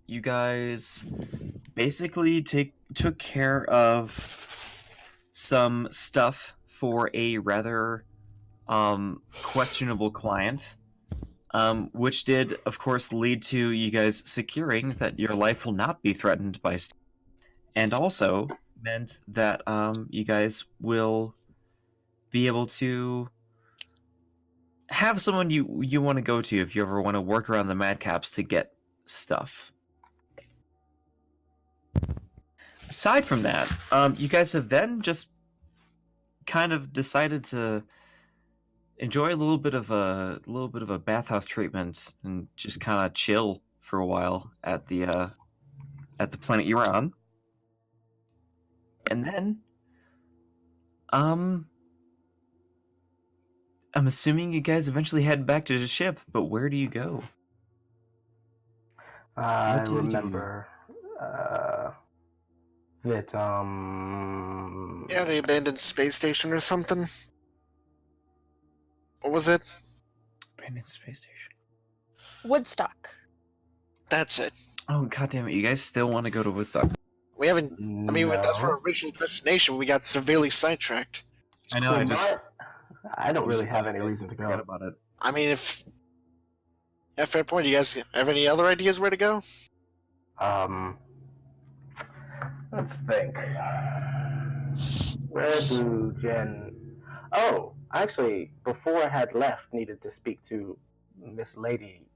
you guys basically took care of some stuff for a rather questionable client, which did, of course, lead to you guys securing that your life will not be threatened by and also meant that you guys will be able to have someone you want to go to if you ever want to work around the madcaps to get stuff. Aside from that, you guys have then just kind of decided to enjoy a little bit of a bathhouse treatment and just kind of chill for a while at the planet you're on, and then I'm assuming you guys eventually head back to the ship, but where do you go? I What do you do? remember that Yeah, the abandoned space station or something. What was it? Abandoned space station. Woodstock. That's it. Oh, god damn it, you guys still want to go to Woodstock? We haven't. I mean, that's no. our original destination. We got severely sidetracked. I know, I don't really just have thought any you guys reason to would forget go. about it. I mean, if. Yeah, fair point. You guys have any other ideas where to go? Let's think. Where do Jen... Oh, actually, before I had left, needed to speak to Miss Lady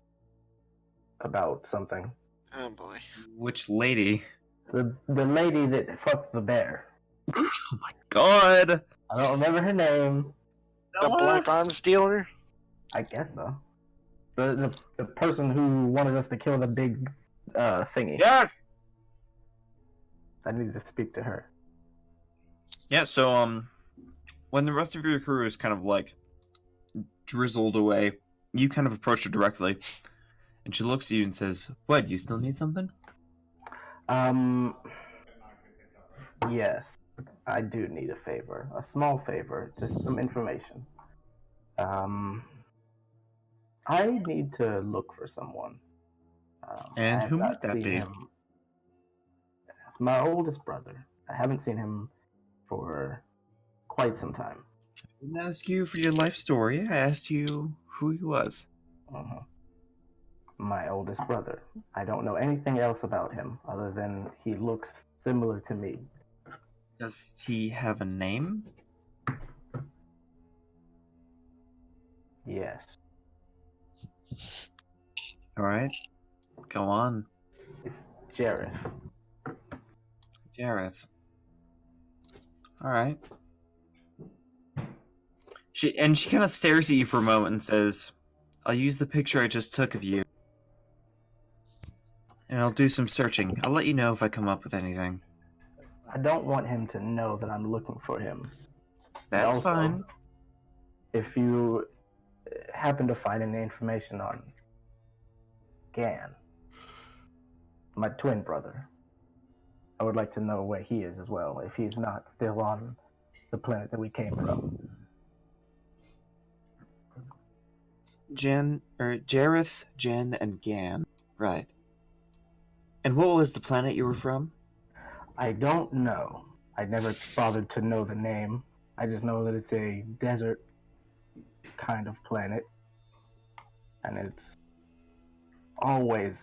about something. Oh boy. Which lady? The lady that fucked the bear. Oh my god! I don't remember her name. The black arms dealer? I guess so. The person who wanted us to kill the big thingy. Yeah! I needed to speak to her. Yeah, so, when the rest of your crew is kind of, like, drizzled away, you kind of approach her directly, and she looks at you and says, "What, you still need something?" Yes, I do need a favor. A small favor, just some information. I need to look for someone. And I have who not might that seen be? him. It's my oldest brother. I haven't seen him for quite some time. I didn't ask you for your life story, I asked you who he was. My oldest brother. I don't know anything else about him other than he looks similar to me. Does he have a name? Yes. Alright. Go on. It's Jareth. Jareth. Alright. She kind of stares at you for a moment and says, "I'll use the picture I just took of you. And I'll do some searching. I'll let you know if I come up with anything." I don't want him to know that I'm looking for him. That's Also, fine. If you happen to find any information on Gan, my twin brother, I would like to know where he is as well, if he's not still on the planet that we came from. Jareth, Jen, and Gan. Right. And what was the planet you were from? I don't know. I never bothered to know the name. I just know that it's a desert kind of planet. And it's always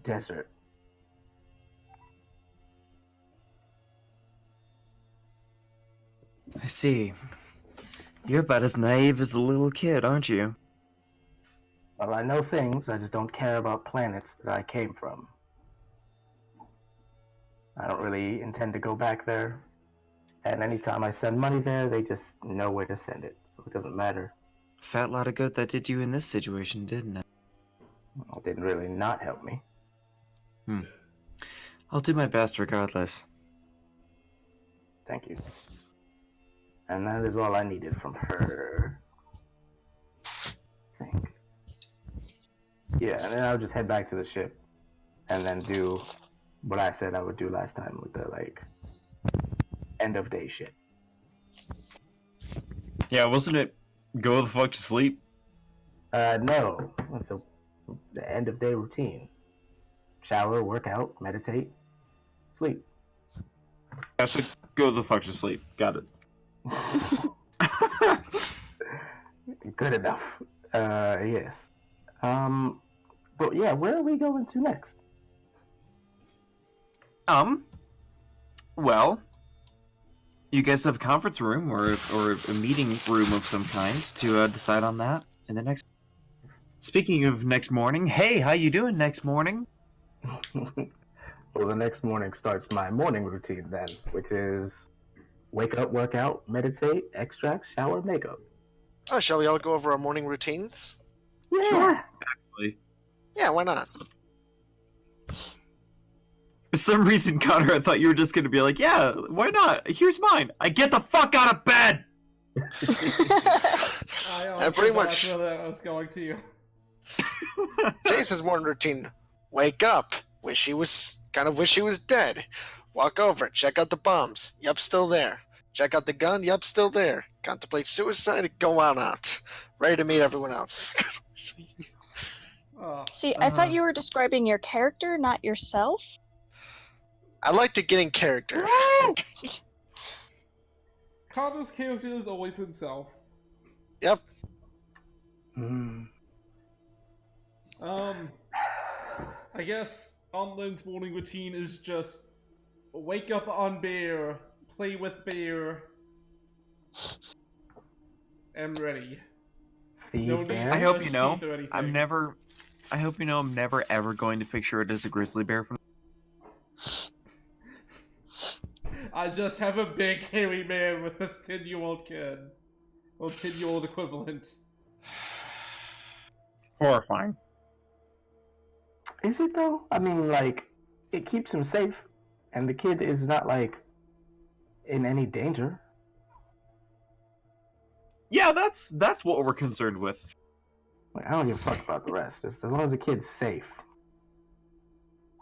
desert. I see. You're about as naive as the little kid, aren't you? Well, I know things, I just don't care about planets that I came from. I don't really intend to go back there. And anytime I send money there, they just know where to send it. So it doesn't matter. Fat lot of good that did you in this situation, didn't it? Well, it didn't really not help me. I'll do my best regardless. Thank you. And that is all I needed from her. I think. Yeah, and then I'll just head back to the ship. And then do what I said I would do last time with the, end of day shit. Yeah, wasn't it go the fuck to sleep? No. It's a end of day routine. Shower, work out, meditate, sleep. Yeah, so go the fuck to sleep. Got it. Good enough. Yes. But yeah, where are we going to next? Well, you guys have a conference room or a meeting room of some kind to decide on that in the next. Speaking of next morning, hey, how you doing next morning? Well, the next morning starts my morning routine then, which is wake up, work out, meditate, extract, shower, makeup. Oh, shall we all go over our morning routines? Yeah. Sure. Actually, Yeah, why not? for some reason, Connor, I thought you were just gonna be like, yeah, why not? Here's mine. I get the fuck out of bed. I honestly pretty thought much- that's where that was going to. Jason's morning routine: wake up, wish he was dead, walk over, check out the bombs. Yup, still there. Check out the gun. Yup, still there. Contemplate suicide. Go on out, ready to meet everyone else. Oh, See, I thought you were describing your character, not yourself. I like to get in character. Connor's character is always himself. Yep. Mm. I guess Onlin's morning routine is just wake up on bear, play with bear, and ready. Feed No need bear. to I hope brush you know, teeth or anything. I hope you know I'm never ever going to picture it as a grizzly bear from. I just have a big hairy man with this 10-year-old kid. Or 10-year-old equivalent. Horrifying. Is it though? I mean, like, it keeps him safe, and the kid is not like in any danger. Yeah, that's what we're concerned with. Like, I don't give a fuck about the rest. As long as the kid's safe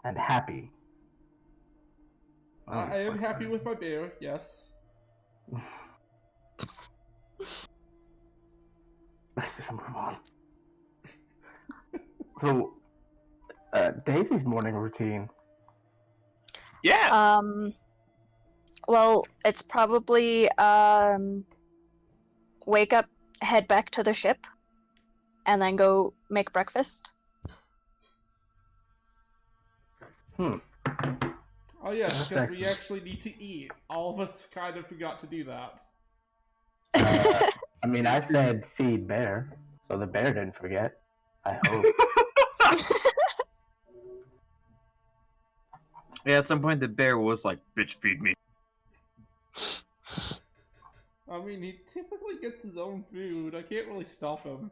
and happy. I am happy with my bear, yes. Let's just move on. So, Daisy's morning routine. Yeah. Well, it's probably wake up, head back to the ship, and then go make breakfast. Oh yes, because we Perfect. actually need to eat. All of us kind of forgot to do that. I mean, I said feed bear, so the bear didn't forget. I hope. Yeah, at some point the bear was like, "Bitch, feed me." I mean, he typically gets his own food. I can't really stop him.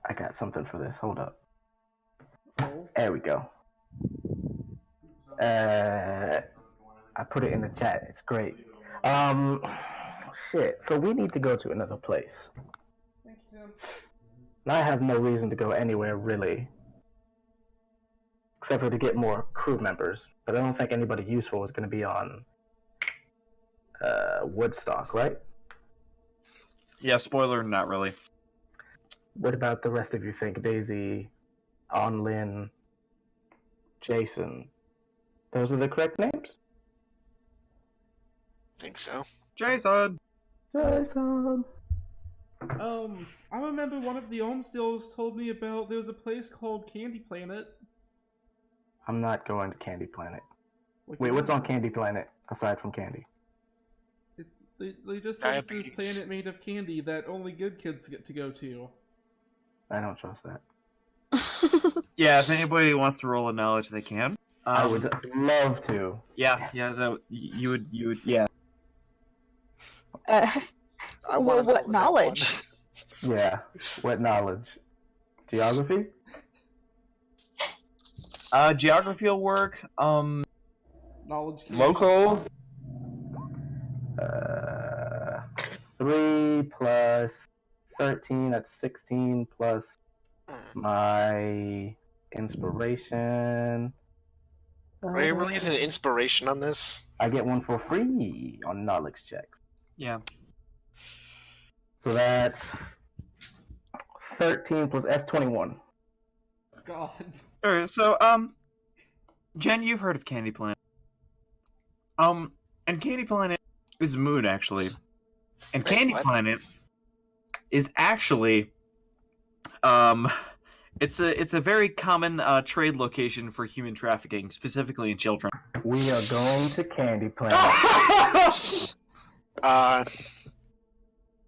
I got something for this. Hold up. Oh. There we go. I put it in the chat. It's great. Shit. So we need to go to another place. Thank you, Tim. And I have no reason to go anywhere really, except for to get more crew members. But I don't think anybody useful is going to be on Woodstock, right? Yeah, spoiler, not really. What about the rest of you think? Daisy, Onlin, Jason. Those are the correct names? Think so. Jason. Jason. I remember one of the Omstills told me about there's a place called Candy Planet. I'm not going to Candy Planet. Like, Wait, what's on Candy Planet aside from candy? They just said it's a Diabetes. planet made of candy that only good kids get to go to. I don't trust that. Yeah, if anybody wants to roll a knowledge, they can. I would love to. Yeah, that you would, yeah. I Well, wanna know what that knowledge? one. Yeah. What knowledge? Geography? Geography will work. Knowledge candy. Local. 3 plus 13, that's 16 plus my inspiration. Are you really using an inspiration on this? I get one for free on knowledge checks. Yeah. So that's 13 plus S21. God. Alright, so, Jen, you've heard of Candy Planet. And Candy Planet is a moon, actually. And Wait, Candy what? Planet is actually, it's a very common trade location for human trafficking, specifically in children. We are going to Candy Planet.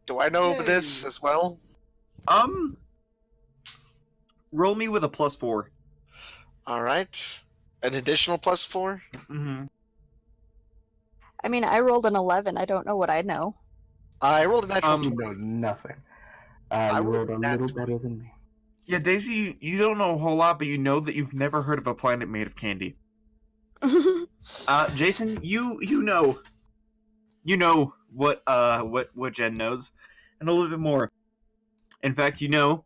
Do I know Yay. this as well? Roll me with a +4. All right. An additional +4? Mm-hmm. I mean, I rolled an 11. I don't know what I know. I rolled a natural You 20. know nothing. I You rolled rolled a a little nat better than me. Yeah, Daisy, you don't know a whole lot, but you know that you've never heard of a planet made of candy. Jason, you know what Jen knows, and a little bit more. In fact, you know,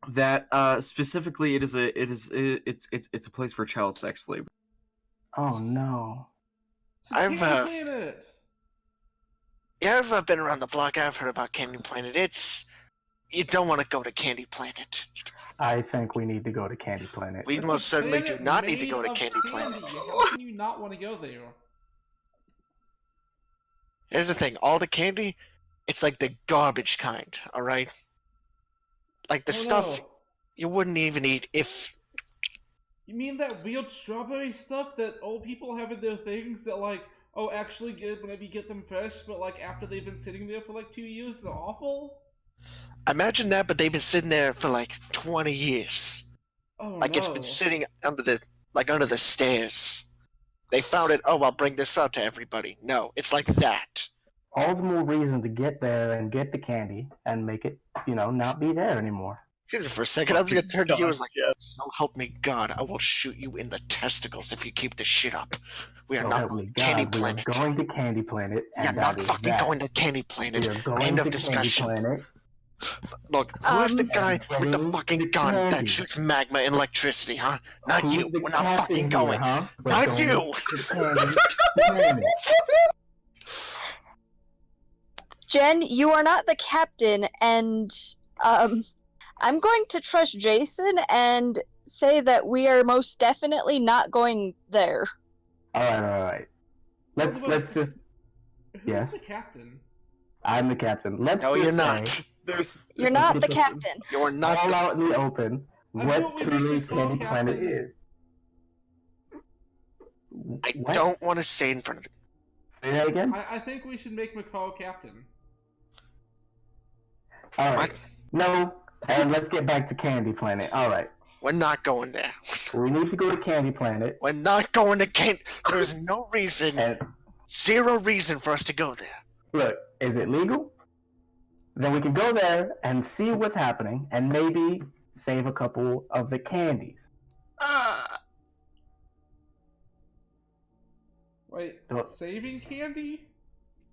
that specifically it's a place for child sex slavery. Oh no. So I've, Candy Planet. Yeah, I've been around the block. I've heard about Candy Planet. You don't want to go to Candy Planet. I think we need to go to Candy Planet. We It's a most certainly do planet not need to made go to of Candy Planet. How can you not want to go there? Here's the thing. All the candy, it's like the garbage kind, alright? Like the Oh, stuff no. you wouldn't even eat if... You mean that weird strawberry stuff that old people have in their things that, like, oh, actually good whenever you get them fresh, but, like, after they've been sitting there for, like, 2 years, they're awful? Imagine that, but they've been sitting there for like 20 years. Oh, Like no. it's been sitting under the stairs. They found it, oh, I'll bring this out to everybody. No, it's like that. All the more reason to get there and get the candy and make it, not be there anymore. Excuse me for a second, I'm just gonna turn to you and was like, Yeah. so help me God, I will shoot you in the testicles if you keep this shit up. We are So not help going me to Candy God, we Planet. are going to Candy Planet, We are and not that is fucking that. going to Candy Planet. We are going End of to discussion. Candy Planet. Look, who's the guy and with the getting fucking the gun that candy. shoots magma and electricity, huh? Not Who's you. the We're not captain fucking here, going. huh? We're Not going you. to Candy Planet. Jen, you are not the captain, and I'm going to trust Jason and say that we are most definitely not going there. All right. Let's just. Who's Yeah. the captain? I'm the captain. Let's No, just you're say, not. You're not the captain. You're not. all The... out in the open, I what thought we truly made the call, Candy Planet Captain. is. I What? don't want to say in front of you. Say that again? I think we should make McCall captain. All right. What? No, and let's get back to Candy Planet. All right. We're not going there. We need to go to Candy Planet. We're not going to Candy. There's no reason, And zero reason for us to go there. look, is it legal? Then we can go there and see what's happening and maybe save a couple of the candies. Wait, What? saving candy?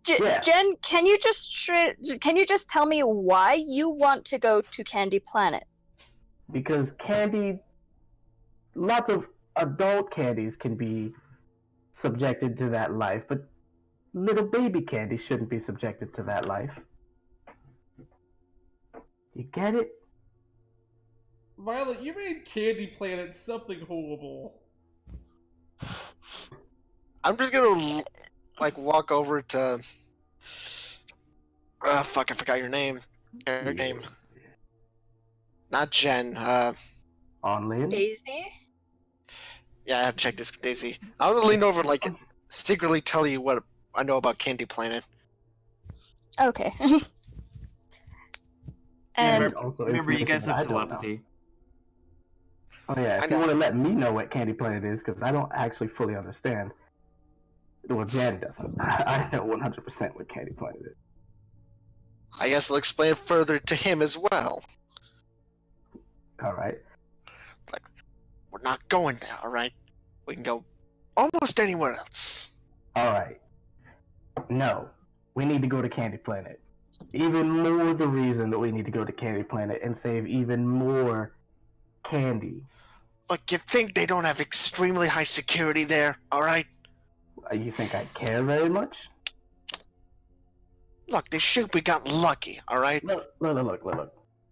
Yeah. Jen, can you just tell me why you want to go to Candy Planet? Because candy, lots of adult candies can be subjected to that life, but little baby candy shouldn't be subjected to that life. You get it? Violet, you made Candy Planet something horrible. I'm just gonna like walk over to. Fuck! I forgot your name. Your name. Not Jen. On Lynn? Daisy? Yeah, I have to check this, Daisy. I'm gonna lean over and like secretly tell you what I know about Candy Planet. Okay. And Also Remember, you guys information that have I don't know. telepathy. Oh yeah, I if you know. want to let me know what Candy Planet is, because I don't actually fully understand. Well, Jan doesn't. I know 100% what Candy Planet is. I guess I'll explain it further to him as well. All right. We're not going there, alright? We can go almost anywhere else. All right. No, we need to go to Candy Planet. Even more the reason that we need to go to Candy Planet and save even more candy. Look, you think they don't have extremely high security there, alright? You think I care very much? Look, this ship, we got lucky, alright? Look.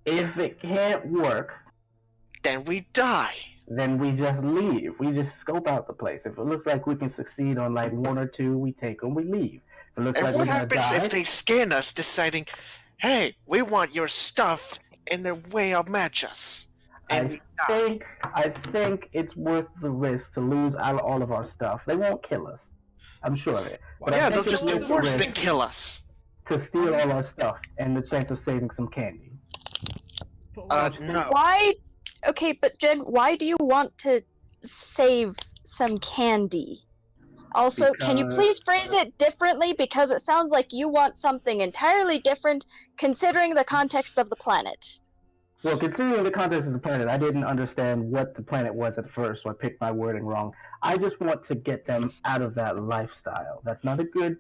If it can't work, Then we die. then we just leave. We just scope out the place. If it looks like we can succeed on like one or two, we take them, we leave. If it looks And like what we're gonna happens die, if they scan us, deciding, hey, we want your stuff, and their way outmatch us? And we die. I think it's worth the risk to lose all of our stuff. They won't kill us. I'm sure of it. But Yeah, I they'll think it's just do worth the worse than risk kill us. to steal all our stuff and the chance of saving some candy. No. Why? Okay, but Jen, why do you want to save some candy? Also, can you Because- please phrase it differently? Because it sounds like you want something entirely different, considering the context of the planet. Well, considering the context of the planet, I didn't understand what the planet was at first, so I picked my wording wrong. I just want to get them out of that lifestyle. That's not a good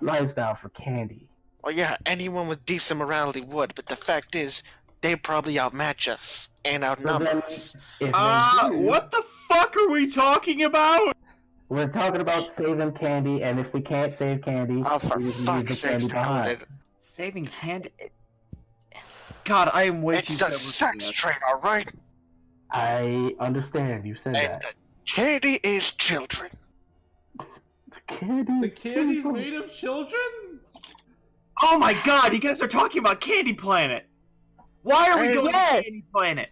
lifestyle for candy. Well, yeah, anyone with decent morality would, but the fact is, they probably outmatch us and outnumber us. If they do, What the fuck are we talking about? we're talking about saving candy, and if we can't save candy, Oh, for we just leave fuck's the sake, candy stop with behind. it. Saving candy. God, I am way It's too the stubborn for sex this. trade, alright? I understand you said And that. the candy is children. Candy. The candy's made of children? Oh my god, you guys are talking about Candy Planet! Why are we Hey, going yes. to Candy Planet?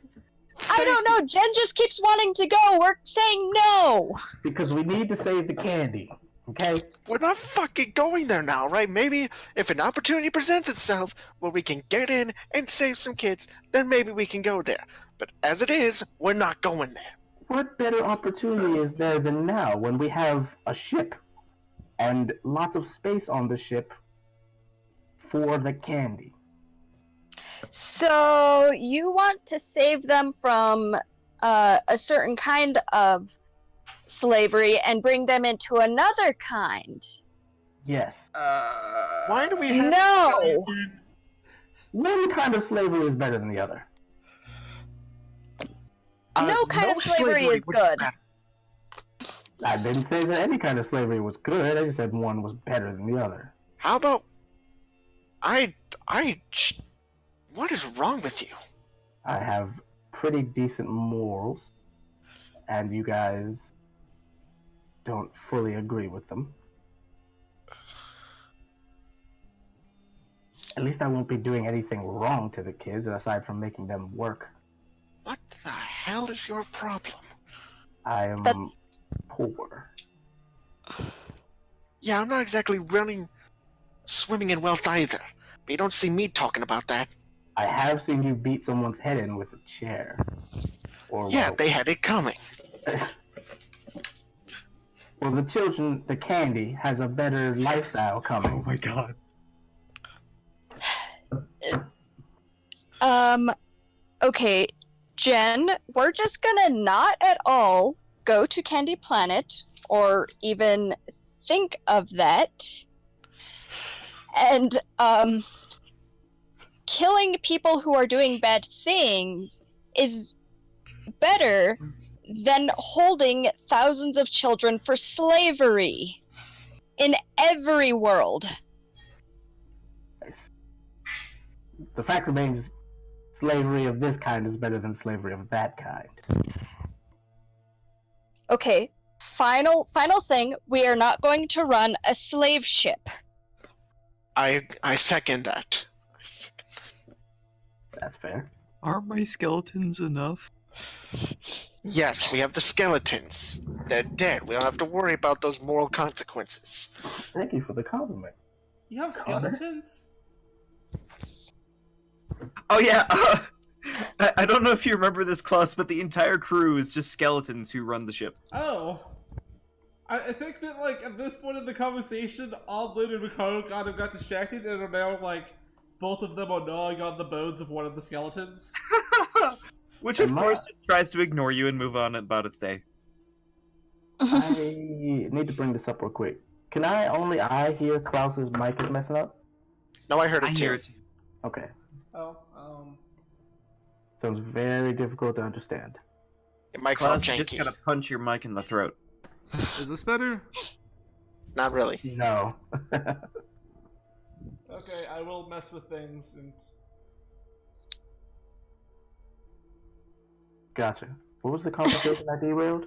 I don't know. Jen just keeps wanting to go. We're saying no. Because we need to save the candy. Okay? We're not fucking going there now, right? Maybe if an opportunity presents itself where we can get in and save some kids, then maybe we can go there. But as it is, we're not going there. What better opportunity is there than now when we have a ship and lots of space on the ship for the candy? So you want to save them from a certain kind of slavery and bring them into another kind? Yes. Why do we have No. One kind of slavery is better than the other. No kind of slavery is would be good. better. I didn't say that any kind of slavery was good. I just said one was better than the other. How about what is wrong with you? I have pretty decent morals, and you guys don't fully agree with them. At least I won't be doing anything wrong to the kids aside from making them work. What the hell is your problem? I am That's poor. Yeah, I'm not exactly swimming in wealth either. But you don't see me talking about that. I have seen you beat someone's head in with a chair. Or Yeah, well, they had it coming. well, the children, the candy, has a better lifestyle coming. my god. okay, Jen, we're just gonna not at all go to Candy Planet or even think of that. And killing people who are doing bad things is better than holding thousands of children for slavery in every world. The fact remains, slavery of this kind is better than slavery of that kind. Okay, final thing, we are not going to run a slave ship. I second that. That's fair. Are my skeletons enough? Yes, we have the skeletons. They're dead. We don't have to worry about those moral consequences. Thank you for the compliment. You have Connor? skeletons? Oh yeah, I don't know if you remember this, Klaus, but the entire crew is just skeletons who run the ship. Oh. I think that, like, at this point in the conversation, Odlin and Ricardo kind of got distracted and are now, like, both of them are gnawing on the bones of one of the skeletons. Which, of Am I- course, just tries to ignore you and move on about its day. I need to bring this up real quick. Can I hear Klaus's mic is messing up? No, I heard it I too. hear it. Okay. Oh, Sounds very difficult to understand. Your mic's all Klaus, you just janky. gotta punch your mic in the throat. is this better? Not really. No. Okay, I will mess with things and. Gotcha. What was the conversation I derailed?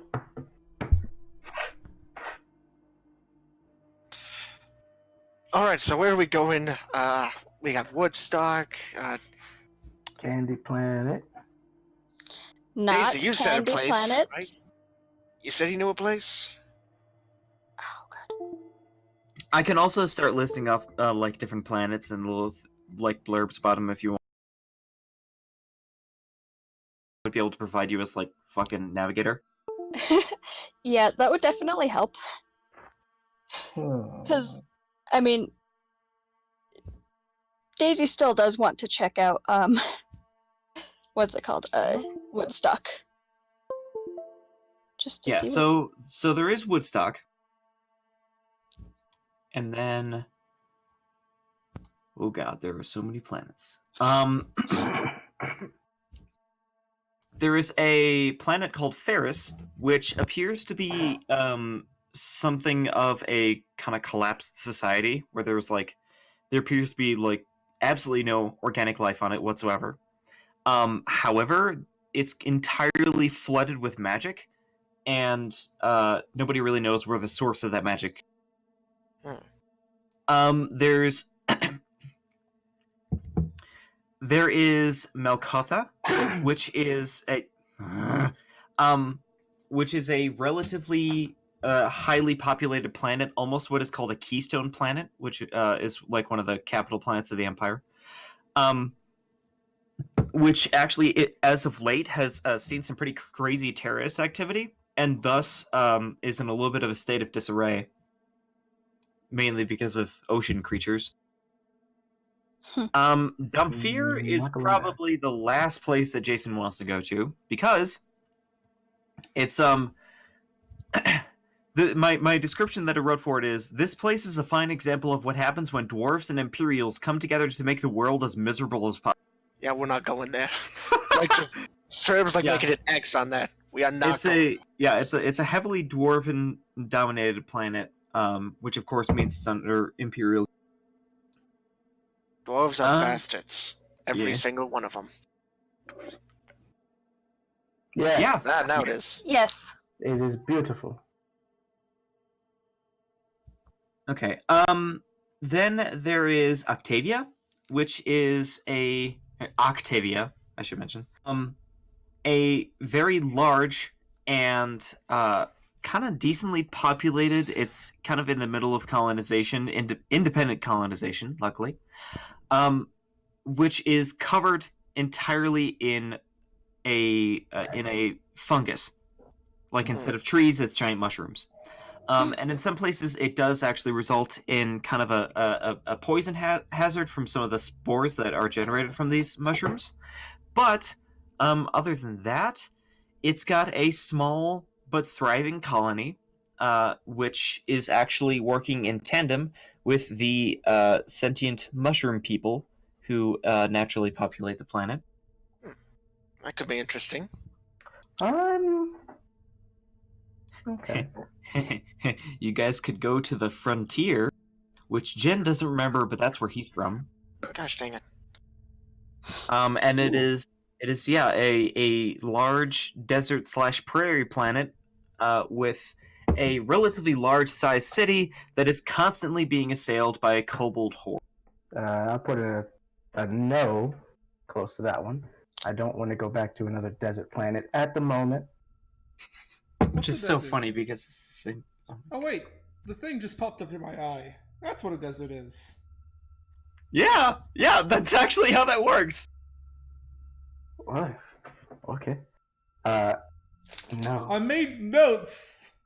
All right, so where are we going? We got Woodstock. Candy Planet. Not Daisy, you said a Candy place, Planet. right? You said you knew a place. Oh god. I can also start listing off like different planets and little like blurbs about them if you want. Would be able to provide you as like fucking navigator. Yeah, that would definitely help. Hmm. Because, I mean, Daisy still does want to check out, what's it called? Woodstock. Just to Yeah, see what's... so there is Woodstock. And then oh god, there are so many planets. There is a planet called Ferris, which appears to be something of a kind of collapsed society where there appears to be like absolutely no organic life on it whatsoever. However, it's entirely flooded with magic, and nobody really knows where the source of that magic. There's there is Melkota, which is a relatively highly populated planet, almost what is called a keystone planet, which is like one of the capital planets of the Empire. Which actually, as of late, has seen some pretty crazy terrorist activity, and thus is in a little bit of a state of disarray, mainly because of ocean creatures. Damphir is probably the last place that Jason wants to go to because it's my description that I wrote for it is this place is a fine example of what happens when dwarves and Imperials come together to make the world as miserable as possible. Yeah, we're not going there. Like just straight up making an X on that. We are not. It's a heavily dwarven dominated planet, which of course means it's under Imperial. Dwarves are bastards. Every yeah. single one of them. Yeah. Now it is. Yes. It is beautiful. Okay. Then there is Octavia, which is Octavia, I should mention. A very large and kind of decently populated. It's kind of in the middle of colonization, independent colonization, luckily. Which is covered entirely in a fungus. Like instead of trees, it's giant mushrooms. And in some places, it does actually result in kind of a poison hazard from some of the spores that are generated from these mushrooms. But other than that, it's got a small but thriving colony, which is actually working in tandem with the sentient mushroom people who naturally populate the planet. That could be interesting. Okay. You guys could go to the frontier, which Jen doesn't remember, but that's where he's from. Gosh dang it. And it is a large desert/prairie planet with a relatively large sized city that is constantly being assailed by a kobold horde. I'll put a no close to that one. I don't want to go back to another desert planet at the moment. Which is so funny because it's the same. Oh wait, the thing just popped up in my eye. That's what a desert is. Yeah, that's actually how that works. What? Okay. No. I made notes.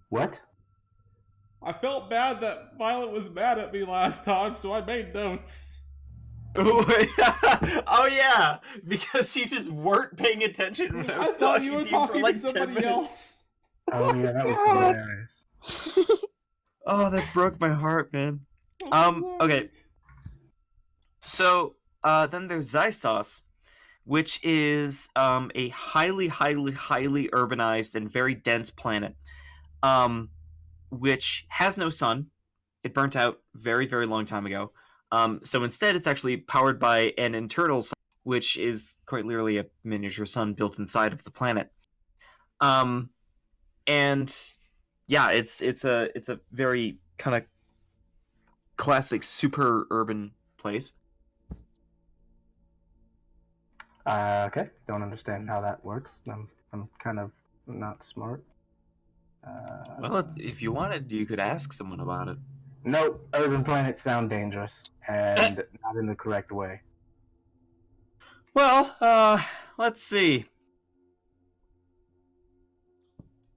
What? I felt bad that Violet was mad at me last time, so I made notes. Oh yeah, because you just weren't paying attention when I was thought you talking were to you for talking like to 10 somebody minutes. else. Oh yeah, that was hilarious. Oh, that broke my heart, man. Oh, Okay. So, then there's Zystos, which is a highly urbanized and very dense planet, which has no sun. it burnt out very, very long time ago. So instead, it's actually powered by an internal sun, which is quite literally a miniature sun built inside of the planet. And yeah, it's a very kind of classic super urban place. Okay, don't understand how that works. I'm kind of not smart. Well, if you wanted, you could ask someone about it. Nope, urban planets sound dangerous and not in the correct way. Well, let's see.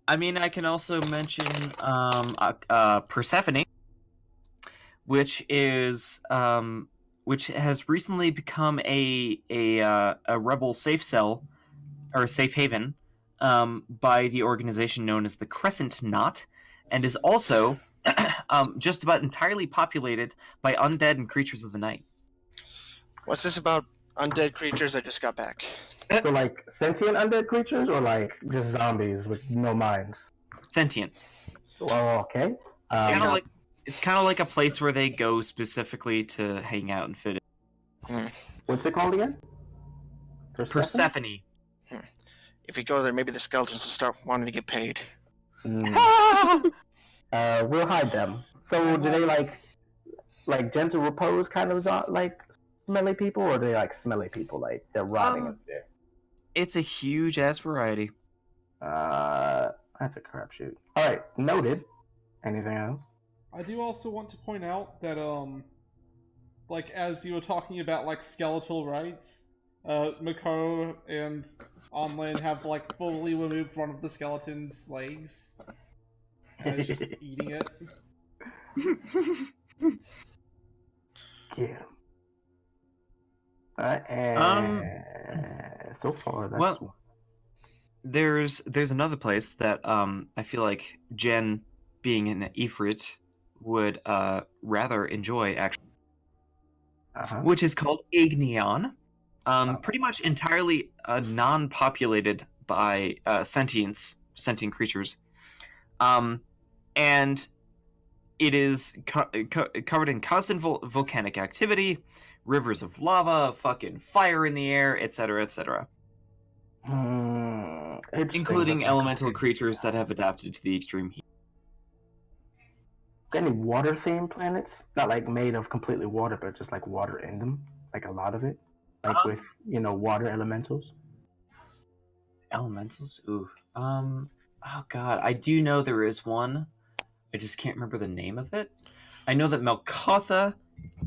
I mean, I can also mention Persephone, which is which has recently become a rebel safe cell or safe haven by the organization known as the Crescent Knot, and is also just about entirely populated by undead and creatures of the night. What's this about undead creatures? I just got back. So, like, sentient undead creatures or, like, just zombies with no minds? Sentient. Oh, okay. It's kind of like a place where they go specifically to hang out and fit in. What's it called again? Persephone. If we go there, maybe the skeletons will start wanting to get paid. We'll hide them. So, do they, like gentle repose kind of, like, smelly people, or are they, like, smelly people? Like, they're rotting up there? It's a huge ass variety. That's a crapshoot. Alright, noted. Anything else? I do also want to point out that, like, as you were talking about, like, skeletal rights, Mako and Onlin have, like, fully removed one of the skeleton's legs. And is just eating it. Yeah. And so far, that's well, there's another place that I feel like Jen, being an Ifrit, would rather enjoy actually, which is called Igneon. Pretty much entirely non-populated by sentient creatures, and it is covered in constant volcanic activity, rivers of lava, fucking fire in the air, etc., etc. Including elemental creatures that have adapted to the extreme heat. Any water-themed planets? Not like made of completely water, but just like water in them, like a lot of it, like with water elementals. Elementals? Ooh. Oh god, I do know there is one. I just can't remember the name of it. I know that Melkotha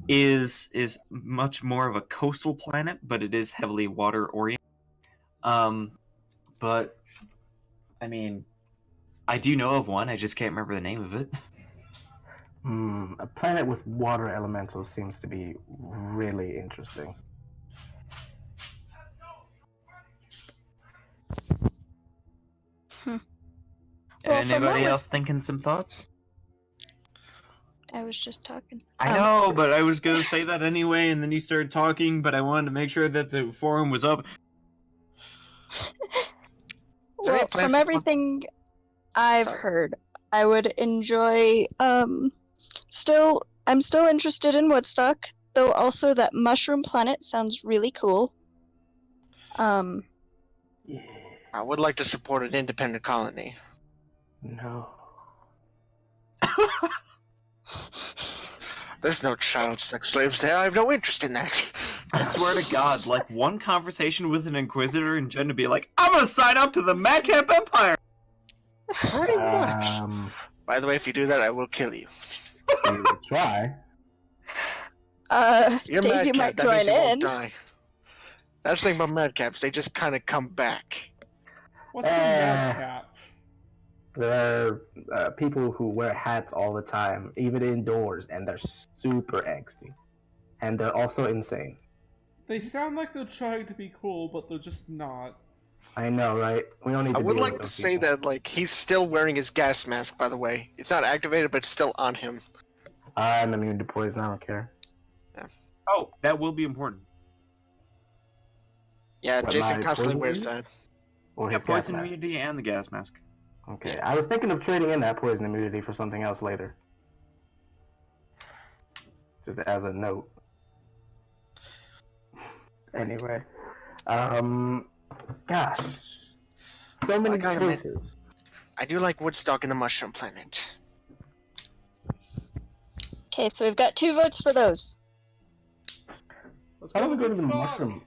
is much more of a coastal planet, but it is heavily water oriented. But I mean, I do know of one. I just can't remember the name of it. A planet with water elementals seems to be really interesting. Well, Anybody else thinking some thoughts? I was just talking. I know, but I was gonna say that anyway, and then you started talking, but I wanted to make sure that the forum was up. Well, from everything I've heard, I would enjoy, I'm still interested in Woodstock, though also that Mushroom Planet sounds really cool. I would like to support an independent colony. No. There's no child sex slaves there. I have no interest in that. I swear to God, like one conversation with an Inquisitor and Jen to be like, I'm gonna sign up to the Madcap Empire! Pretty much. By the way, if you do that, I will kill you. You try. You're Daisy Madcap, might that join means you in. won't die. That's the thing about Madcaps, they just kind of come back. What's a madcap? There are people who wear hats all the time, even indoors, and they're super angsty. And they're also insane. They sound like they're trying to be cool, but they're just not. I know, right? We don't need to I would deal like with to those say people. that, like, he's still wearing his gas mask, by the way. It's not activated, but it's still on him. I'm immune to poison, I don't care. Oh, that will be important. Yeah, What, Jason my constantly poison wears immunity? that. Or Yeah, his gas poison mask. immunity and the gas mask. Okay, Yeah. I was thinking of trading in that poison immunity for something else later. just as a note. Anyway, gosh, so many gotta admit, choices. I do like Woodstock and the Mushroom Planet. Okay, so we've got 2 votes for those. Let's How go do we to go to the Woodstock. mushroom?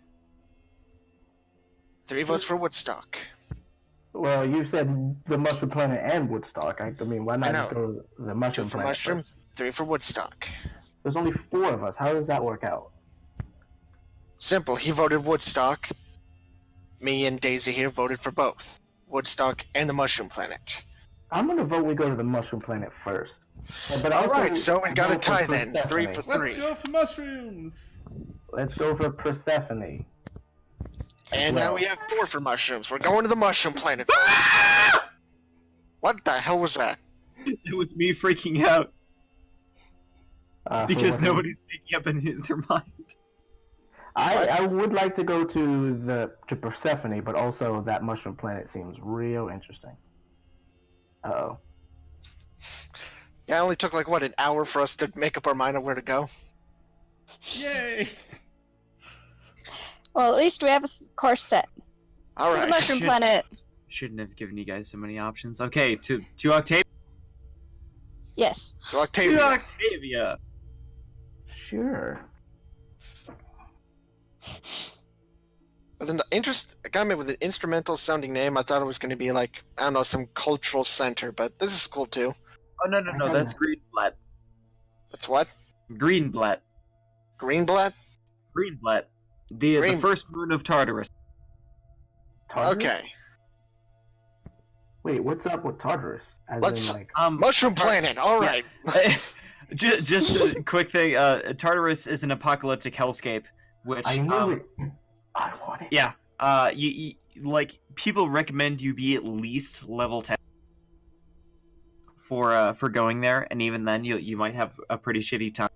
3 votes for Woodstock. Well, you said the mushroom planet and Woodstock. I mean, why not know. just go to the 2 mushroom for planet Mushroom, first? 3 for Woodstock. There's only 4 of us. How does that work out? Simple. He voted Woodstock. Me and Daisy here voted for both Woodstock and the Mushroom Planet. I'm gonna vote we go to the mushroom planet first. But All also right, so we got a vote for tie then. 3 for Persephone. 3. Let's go for mushrooms. Let's go for Persephone. And now we have 4 for mushrooms. We're going to the Mushroom Planet. What the hell was that? It was me freaking out For because what nobody's picking up any of their mind. I would like to go to Persephone, but also that mushroom planet seems real interesting. Uh-oh. Yeah, it only took like, what, an hour for us to make up our mind on where to go? Yay! Well, at least we have a course set. To the Alright. Mushroom Should- Planet. Shouldn't have given you guys so many options. Okay, to Octavia. Yes. To Octavia. To Octavia. Sure. With an with an instrumental sounding name, I thought it was going to be like, I don't know, some cultural center, but this is cool too. Oh no, that's Greenblatt. That's what? Greenblatt. Greenblatt? Greenblatt. The first moon of Tartarus. Tartarus? Okay. Wait, what's up with Tartarus? As Let's- in, like, Mushroom Planet, alright. Just a quick thing. Tartarus is an apocalyptic hellscape, which I knew it. I want it. yeah. You like people recommend you be at least level 10 for going there, and even then you might have a pretty shitty time.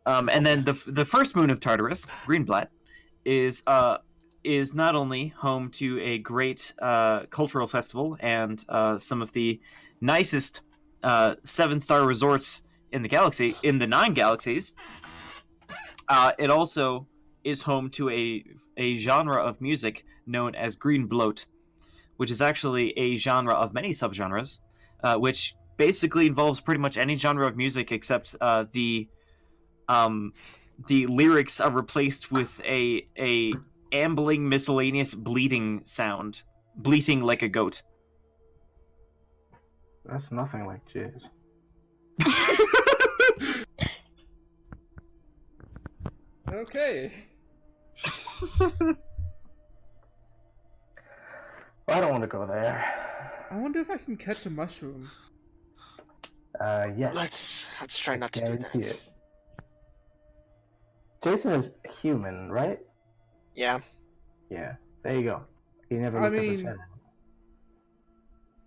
And then the first moon of Tartarus, Greenblatt, is not only home to a great cultural festival and some of the nicest 7-star resorts in the galaxy, in the 9 galaxies. It also is home to a genre of music known as green bloat, which is actually a genre of many subgenres, which basically involves pretty much any genre of music except the lyrics are replaced with a ambling miscellaneous bleating sound, bleating like a goat. That's nothing like jizz. Okay. Well, I don't want to go there. I wonder if I can catch a mushroom. Yes. Let's try not to do Guarantee that. it. Jason is human, right? Yeah. Yeah. There you go. He never I looked up mean- his head.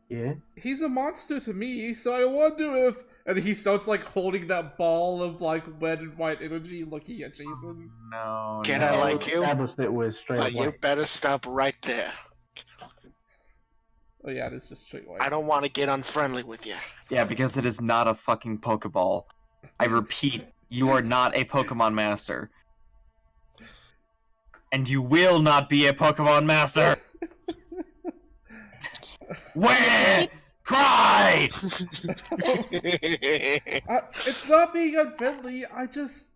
Yeah. He's a monster to me, so I wonder if... And he starts, like, holding that ball of, like, red and white energy looking at Jason. No. Can no. I like you? Established it was straight But up you white. better stop right there. Oh yeah, this is straight white. I don't want to get unfriendly with you. Yeah, because it is not a fucking Pokeball. I repeat, you are not a Pokemon Master. And you will not be a Pokemon Master! Where? Cry! It's not being unfriendly, I just...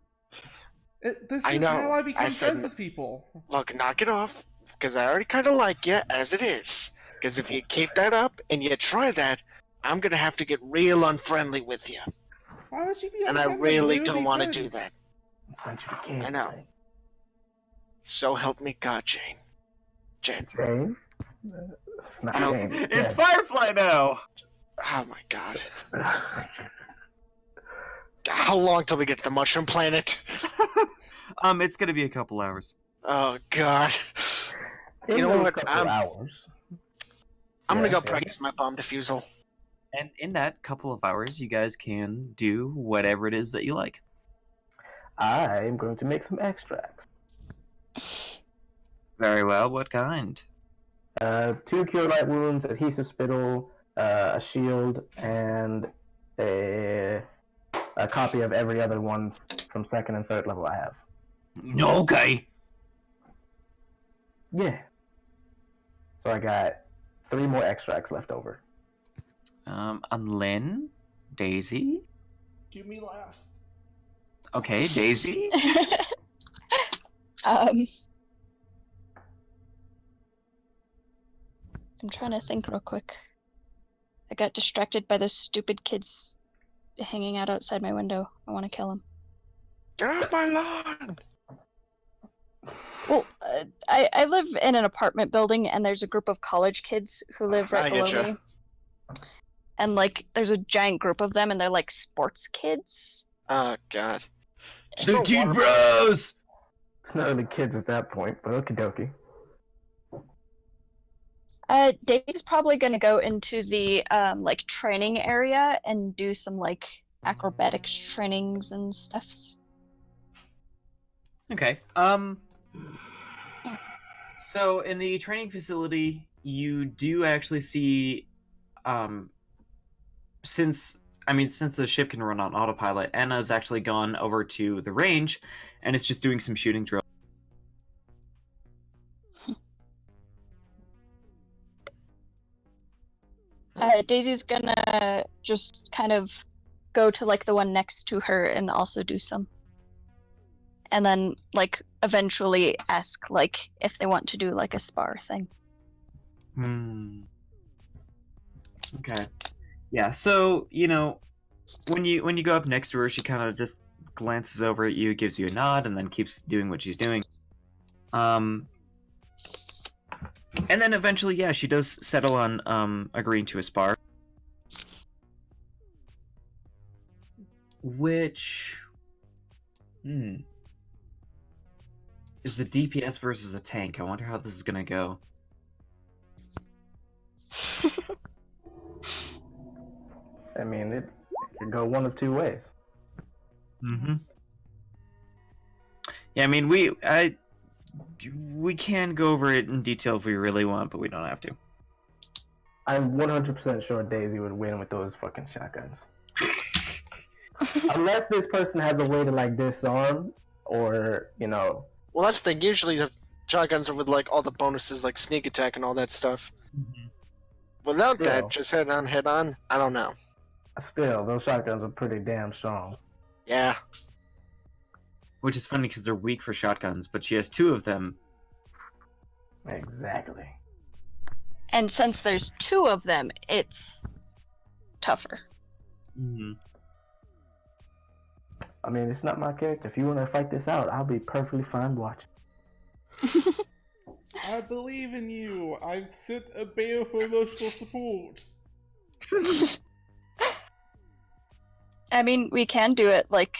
this I is know, how I I become said friends n- with people. Look, knock it off, because I already kind of like you as it is. Because if you keep that up and you try that, I'm gonna have to get real unfriendly with you. Why would you be And I unfriendly? really We would don't be want to do friends. that. Punch your kids, I know. right? So help me God, Jane. Jane. Jane? It's not No, Jane. It's Firefly now! Oh my God. How long till we get to the Mushroom Planet? It's gonna be a couple hours. Oh God. In You know those what, couple I'm- hours. I'm gonna Yeah, go okay. practice my bomb defusal. And in that couple of hours, you guys can do whatever it is that you like. I am going to make some extracts. Very well, what kind? 2 cure light wounds, adhesive spittle, a shield, and a a copy of every other one from 2nd and 3rd level I have. No, okay. Yeah. So I got 3 more extracts left over. Lynn, Daisy. Give me last. Okay, Daisy. I'm trying to think real quick. I got distracted by those stupid kids hanging out outside my window. I want to kill them. Get off my lawn! Well, I live in an apartment building, and there's a group of college kids who live right I below getcha. me. And, like, there's a giant group of them, and they're, like, sports kids. Oh, God. The Team Bros! Not really kids at that point, but okie dokie. Dave's probably going to go into the, like, training area and do some, like, acrobatics trainings and stuffs. Okay. So in the training facility, you do actually see, since the ship can run on autopilot, Anna's actually gone over to the range, and it's just doing some shooting drills. Daisy's gonna just kind of go to, like, the one next to her and also do some. And then, like, eventually ask, like, if they want to do, like, a spar thing. Okay. Yeah, so, when you go up next to her, she kind of just glances over at you, gives you a nod, and then keeps doing what she's doing. And then eventually, yeah, she does settle on agreeing to a spar. Which... is the DPS versus a tank. I wonder how this is gonna go. I mean, it could go one of 2 ways. Mm-hmm. Yeah, I mean, we can go over it in detail if we really want, but we don't have to. I'm 100% sure Daisy would win with those fucking shotguns. Unless this person has a way to, like, disarm, or, Well, that's the thing. Usually the shotguns are with, like, all the bonuses, like sneak attack and all that stuff. Without Still. that, just head on, I don't know. Still, those shotguns are pretty damn strong. Yeah. Which is funny because they're weak for shotguns, but she has 2 of them. Exactly. And since there's 2 of them, it's tougher. Mm-hmm. I mean, it's not my character. If you want to fight this out, I'll be perfectly fine watching. I believe in you. I've sent a bail for emotional support. I mean, we can do it, like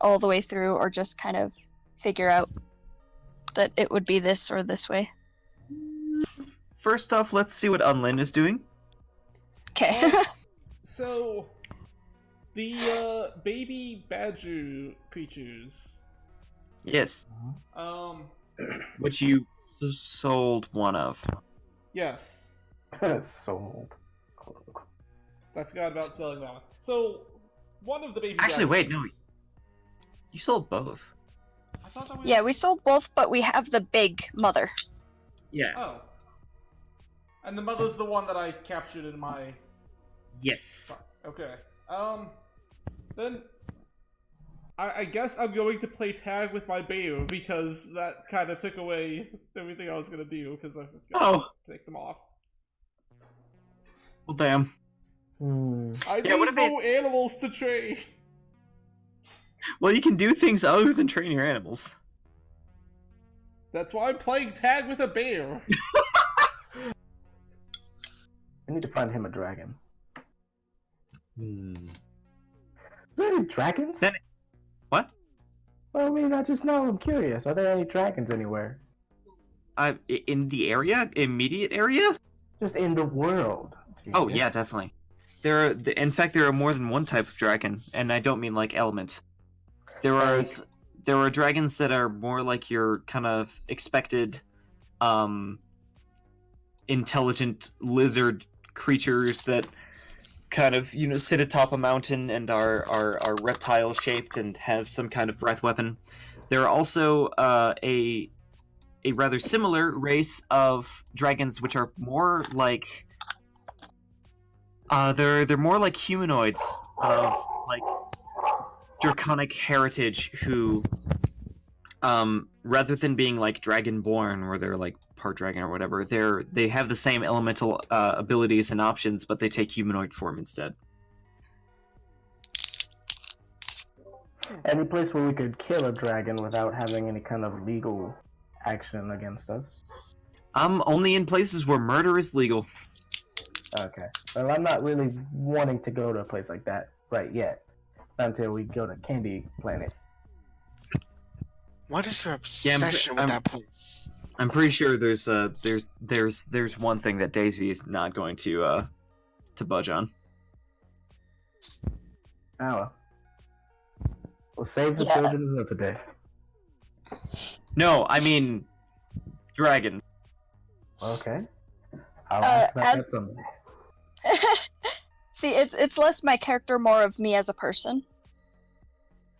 all the way through, or just kind of figure out that it would be this or this way. First off, let's see what Unlin is doing. Okay. So, the baby badger creatures. Yes, which you sold one of. Yes. Sold. I forgot about selling that one. So, one of the baby Actually, badger wait, no. creatures- You sold both. I thought that Yeah, we sold both, but we have the big mother. Yeah. Oh. And the mother's the one that I captured in my... Yes. Okay. Then... I guess I'm going to play tag with my Bayo, because that kind of took away everything I was going to do, because I forgot to take them off. Well, damn. I Yeah, what need if more animals to train! Well, you can do things other than train your animals. That's why I'm playing tag with a bear! I need to find him a dragon. Hmm. Are there any dragons? What? Well, I mean, I just know. I'm curious. Are there any dragons anywhere? In the area? Immediate area? Just in the world. Oh, yeah, definitely. In fact, there are more than one type of dragon, and I don't mean like element. There are dragons that are more like your kind of expected, intelligent lizard creatures that kind of, sit atop a mountain and are reptile shaped and have some kind of breath weapon. There are also a rather similar race of dragons, which are more like they're more like humanoids of like draconic heritage who rather than being like dragonborn where they're like part dragon or whatever, they have the same elemental abilities and options, but they take humanoid form instead. Any place where we could kill a dragon without having any kind of legal action against us? Only in places where murder is legal. Okay. Well, I'm not really wanting to go to a place like that right yet. Not until we go to Candy Planet. What is your obsession with that place? I'm pretty sure there's one thing that Daisy is not going to budge on. Oh well. We'll save the children another day. No, I mean dragons. Okay. I'll ask about that as- someday. See, it's less my character, more of me as a person.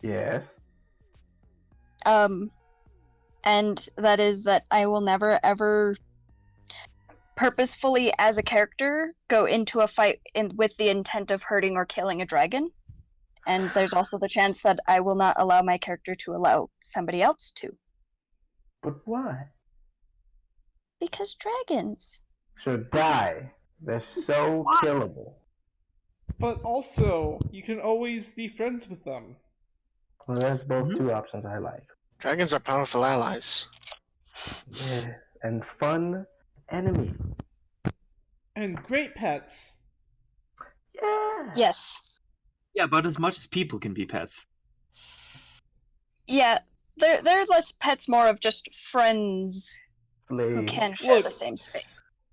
Yes. And that is that I will never ever purposefully as a character go into a fight with the intent of hurting or killing a dragon. And there's also the chance that I will not allow my character to allow somebody else to. But why? Because dragons. Should die. They're so killable. But also, you can always be friends with them. Well, there's both two options I like. Dragons are powerful allies. Yeah. And fun enemies. And great pets. Yeah. Yes. Yeah, but as much as people can be pets. Yeah, they're less pets, more of just friends who can share the same space.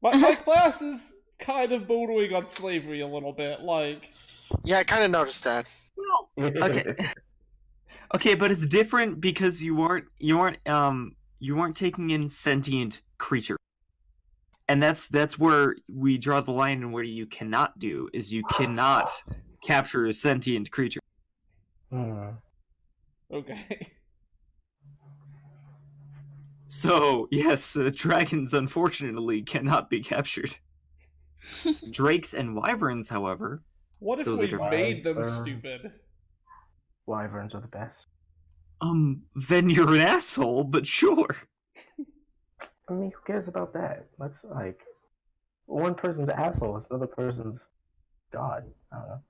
My class is kind of bordering on slavery a little bit, like... Yeah, I kind of noticed that. Okay. Okay, but it's different because you weren't taking in sentient creatures. And that's where we draw the line, and where you cannot do is you cannot capture a sentient creature. Okay. So, yes, dragons unfortunately cannot be captured. Drakes and wyverns, however... What if those we are made them stupid? Wyverns are the best. Then you're an asshole, but sure. I mean, who cares about that? That's like... One person's asshole is another person's god. I don't know.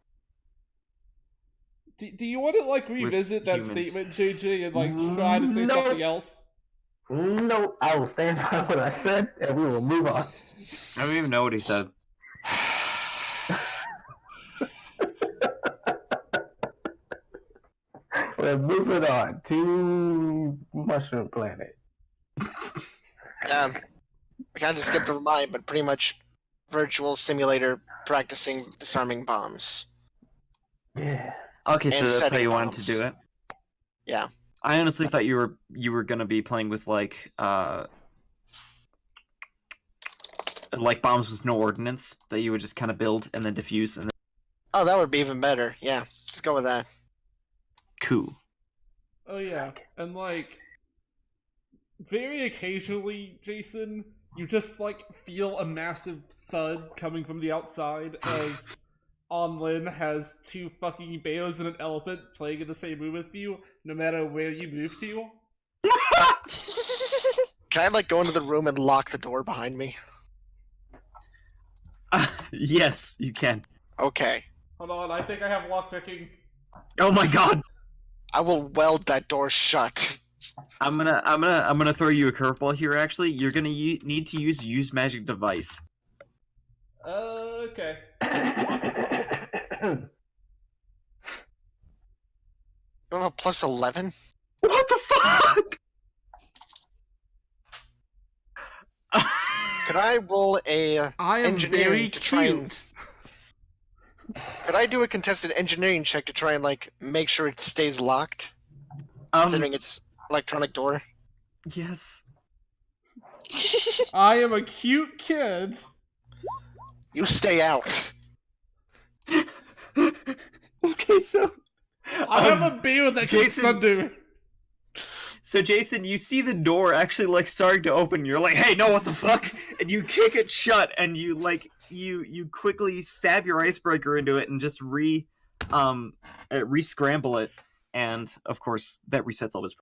Do you want to, like, revisit that humans. statement, JJ, and, like, try to say No. something else? No, I will stand by what I said, and we will move on. I don't even know what he said. We're moving on to Mushroom Planet. Yeah, I kind of skipped over mine, but pretty much virtual simulator practicing disarming bombs. Yeah. Okay, so And that's how setting you wanted to bombs. do it? Yeah. I honestly thought you were gonna be playing with like bombs with no ordnance that you would just kind of build and then defuse and then... Oh, that would be even better. Yeah, just go with that. Cool. Oh, yeah. And, like, very occasionally, Jason, you just, like, feel a massive thud coming from the outside as Onlin has two fucking bears and an elephant playing in the same room with you, no matter where you move to. Can I, like, go into the room and lock the door behind me? Yes, you can. Okay. Hold on, I think I have lockpicking. Oh my god! I will weld that door shut. I'm gonna throw you a curveball here. Actually, you're gonna need to use magic device. Okay. You have a plus 11? What the fuck? Could I roll a I am engineering very to try and... cute. Could I do a contested engineering check to try and, like, make sure it stays locked? Considering it's electronic door? Yes. I am a cute kid. You stay out. Okay, so I have a beer that can Jason- sunder. So Jason, you see the door actually like starting to open. You're like, "Hey, no, what the fuck?" And you kick it shut, and you like you quickly stab your icebreaker into it and just re-scramble it, and of course that resets all his